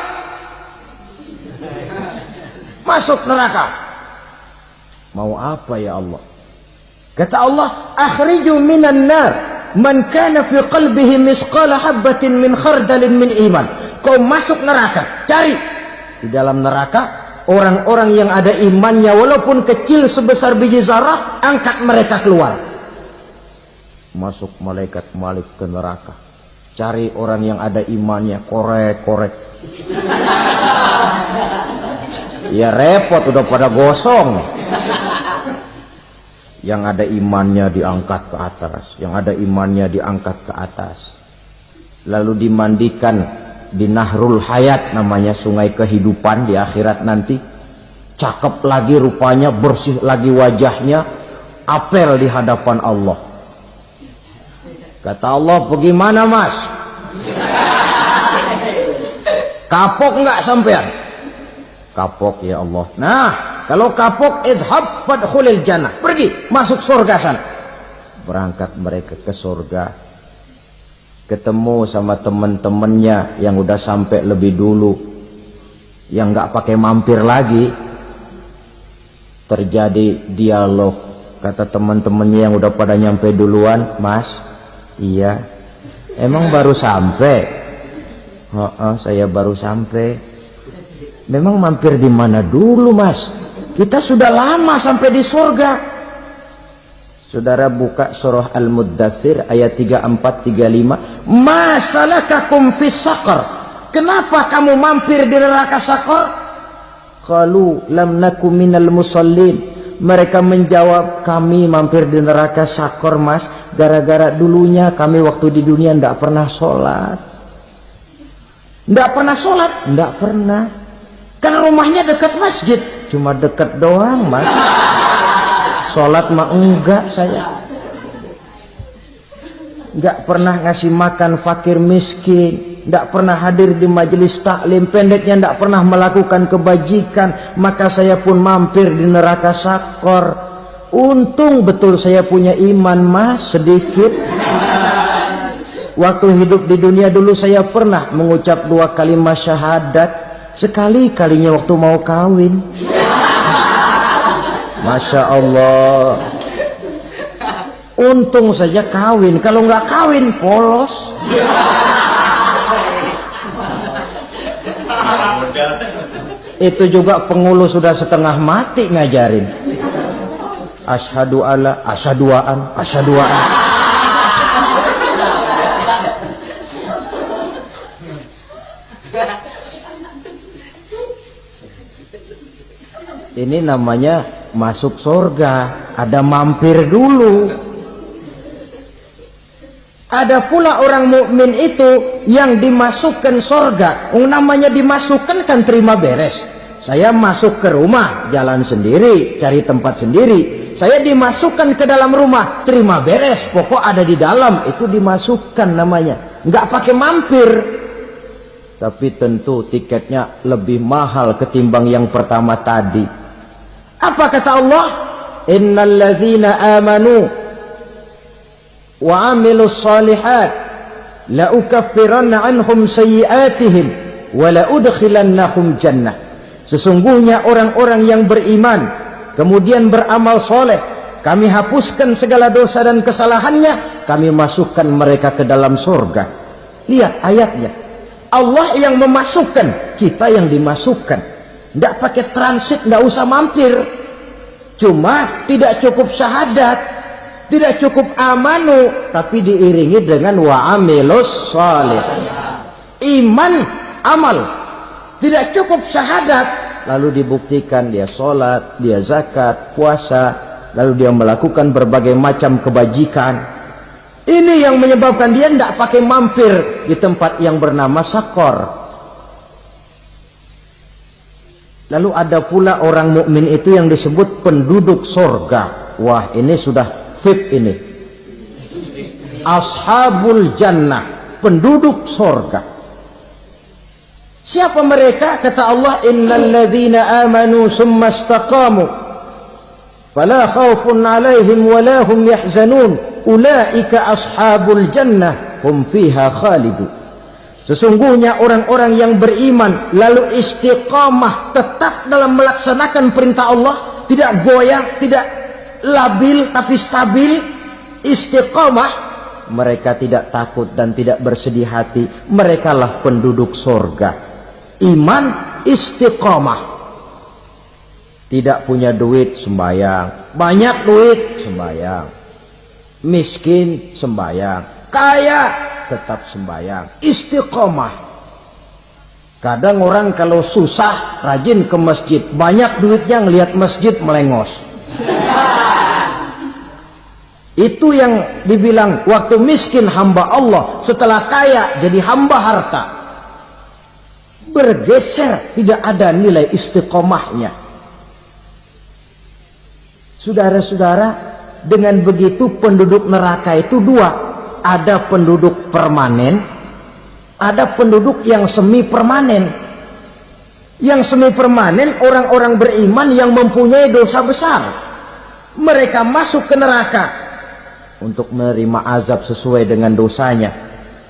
masuk neraka. Mau apa ya Allah? Kata Allah, akhriju minan nar man kana fi qalbihi misqala habatin min khardalin min iman. Kau masuk neraka, cari di dalam neraka orang-orang yang ada imannya walaupun kecil sebesar biji zarah, angkat mereka keluar. Masuk malaikat Malik ke neraka, cari orang yang ada imannya, korek-korek. Ya repot, udah pada gosong. Yang ada imannya diangkat ke atas, yang ada imannya diangkat ke atas, lalu dimandikan di Nahrul Hayat, namanya sungai kehidupan di akhirat nanti. Cakep lagi rupanya, bersih lagi wajahnya, apel di hadapan Allah. Kata Allah, bagaimana mas? Kapok nggak sampean? Kapok ya Allah. Nah, kalau kapok, idhab fadkhulil jannah, pergi masuk surga sana. Berangkat mereka ke surga, ketemu sama teman-temannya yang udah sampai lebih dulu, yang nggak pakai mampir lagi. terjadi dialog. Kata teman-temannya yang udah pada nyampe duluan, Mas, iya, emang baru sampai? Oh, saya baru sampai. Memang mampir di mana dulu, Mas? Kita sudah lama sampai di surga. Saudara buka surah Al-Muddatsir ayat 34-35. Ma salakakum fis saqar? Kenapa kamu mampir di neraka Saqar? Qalu lam naku minal musallin. Mereka menjawab, kami mampir di neraka Saqar, Mas, gara-gara dulunya kami waktu di dunia tidak pernah sholat. Tidak pernah sholat? Tidak pernah. Kan rumahnya dekat masjid, cuma dekat doang, Mas. Sholat mah enggak saya. Enggak pernah ngasih makan fakir miskin, enggak pernah hadir di majelis taklim, pendeknya enggak pernah melakukan kebajikan, maka saya pun mampir di neraka Saqar. Untung betul saya punya iman, Mas, sedikit. Waktu hidup di dunia dulu saya pernah mengucap 2 kalimat syahadat, sekali-kalinya waktu mau kawin. Masya Allah. Untung saja kawin, kalau nggak kawin polos. Itu juga pengulu sudah setengah mati ngajarin. Asyhadu alla, asyaduaan, asyaduaan. Ini namanya masuk surga, ada mampir dulu. Ada pula orang mukmin itu yang dimasukkan surga. Namanya dimasukkan kan terima beres. Saya masuk ke rumah, jalan sendiri, cari tempat sendiri. Saya dimasukkan ke dalam rumah, terima beres, pokok ada di dalam, itu dimasukkan namanya. Nggak pakai mampir. Tapi tentu tiketnya lebih mahal ketimbang yang pertama tadi. Apa kata Allah? Innal ladzina amanu wa amilus salihat la ukaffiranna anhum sayyi'atihim wa la udkhilannahum jannah. Sesungguhnya orang-orang yang beriman kemudian beramal soleh, kami hapuskan segala dosa dan kesalahannya, kami masukkan mereka ke dalam surga. Lihat ayatnya, Allah yang memasukkan, kita yang dimasukkan. Tidak pakai transit, tidak usah mampir. Cuma tidak cukup syahadat, tidak cukup amanu, tapi diiringi dengan wa'amilus salih. Iman, amal. Tidak cukup syahadat, lalu dibuktikan dia sholat, dia zakat, puasa, lalu dia melakukan berbagai macam kebajikan. Ini yang menyebabkan dia tidak pakai mampir di tempat yang bernama Saqar. Lalu ada pula orang mukmin itu yang disebut penduduk surga. Wah, ini sudah VIP ini. Ashabul jannah, penduduk surga. Siapa mereka? Kata Allah, innal ladzina amanu summa istaqamu fala khaufun 'alaihim wala hum yahzanun ulaika ashabul jannah hum fiha khalidun. Sesungguhnya orang-orang yang beriman lalu istiqamah, tetap dalam melaksanakan perintah Allah, tidak goyang, tidak labil tapi stabil, istiqamah, mereka tidak takut dan tidak bersedih hati. Merekalah penduduk surga. Iman, istiqamah. Tidak punya duit, sembahyang. Banyak duit, sembahyang. Miskin, sembahyang. Kaya, tetap sembahyang. Istiqomah. Kadang orang kalau susah rajin ke masjid, banyak duitnya ngelihat masjid melengos. Itu yang dibilang waktu miskin hamba Allah, setelah kaya jadi hamba harta. Bergeser, tidak ada nilai istiqomahnya. Saudara-saudara, dengan begitu penduduk neraka itu dua. Ada penduduk permanen, ada penduduk yang semi permanen. Yang semi permanen orang-orang beriman yang mempunyai dosa besar. Mereka masuk ke neraka untuk menerima azab sesuai dengan dosanya.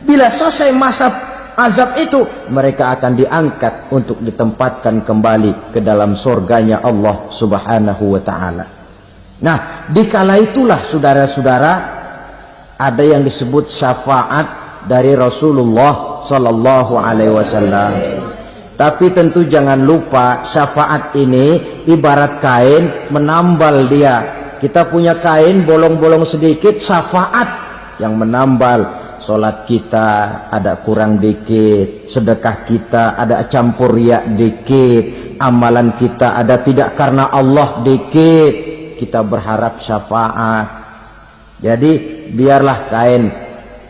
Bila selesai masa azab itu, mereka akan diangkat untuk ditempatkan kembali ke dalam surganya Allah Subhanahu wa ta'ala. Nah, dikala itulah saudara-saudara, ada yang disebut syafaat dari Rasulullah Sallallahu Alaihi Wasallam. Tapi tentu jangan lupa, syafaat ini ibarat kain menambal dia. Kita punya kain bolong-bolong sedikit, syafaat yang menambal. Sholat kita ada kurang dikit, sedekah kita ada campur riak dikit, amalan kita ada tidak karena Allah dikit, kita berharap syafaat. Jadi biarlah kain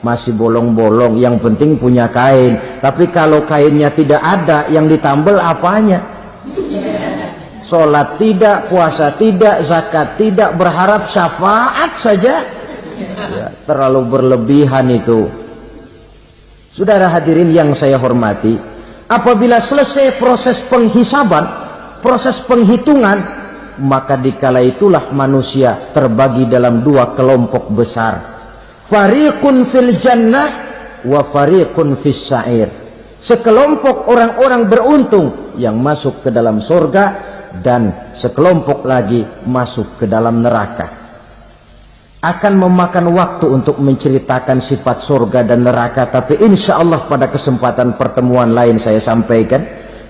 masih bolong-bolong, yang penting punya kain. Tapi kalau kainnya tidak ada, yang ditambal apanya? Sholat tidak, puasa tidak, zakat tidak, berharap syafaat saja. Ya, terlalu berlebihan itu. Saudara hadirin yang saya hormati, apabila selesai proses penghisaban, proses penghitungan, maka dikala itulah manusia terbagi dalam dua kelompok besar. Fariqun fil jannah wa fariqun fis sa'ir. Sekelompok orang-orang beruntung yang masuk ke dalam surga, dan sekelompok lagi masuk ke dalam neraka. Akan memakan waktu untuk menceritakan sifat surga dan neraka, tapi insya Allah pada kesempatan pertemuan lain saya sampaikan.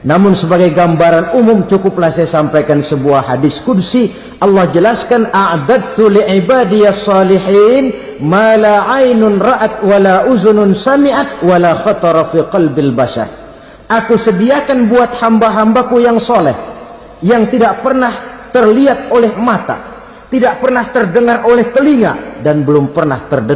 Namun sebagai gambaran umum cukuplah saya sampaikan sebuah hadis qudsi. Allah jelaskan, a'dadtu li'ibadiyas salihin ma la aynun ra'at wa la uzunun sami'at wa la khatara fi qalbil bashar. Aku sediakan buat hamba-hambaku yang soleh, yang tidak pernah terlihat oleh mata, tidak pernah terdengar oleh telinga, dan belum pernah terdengar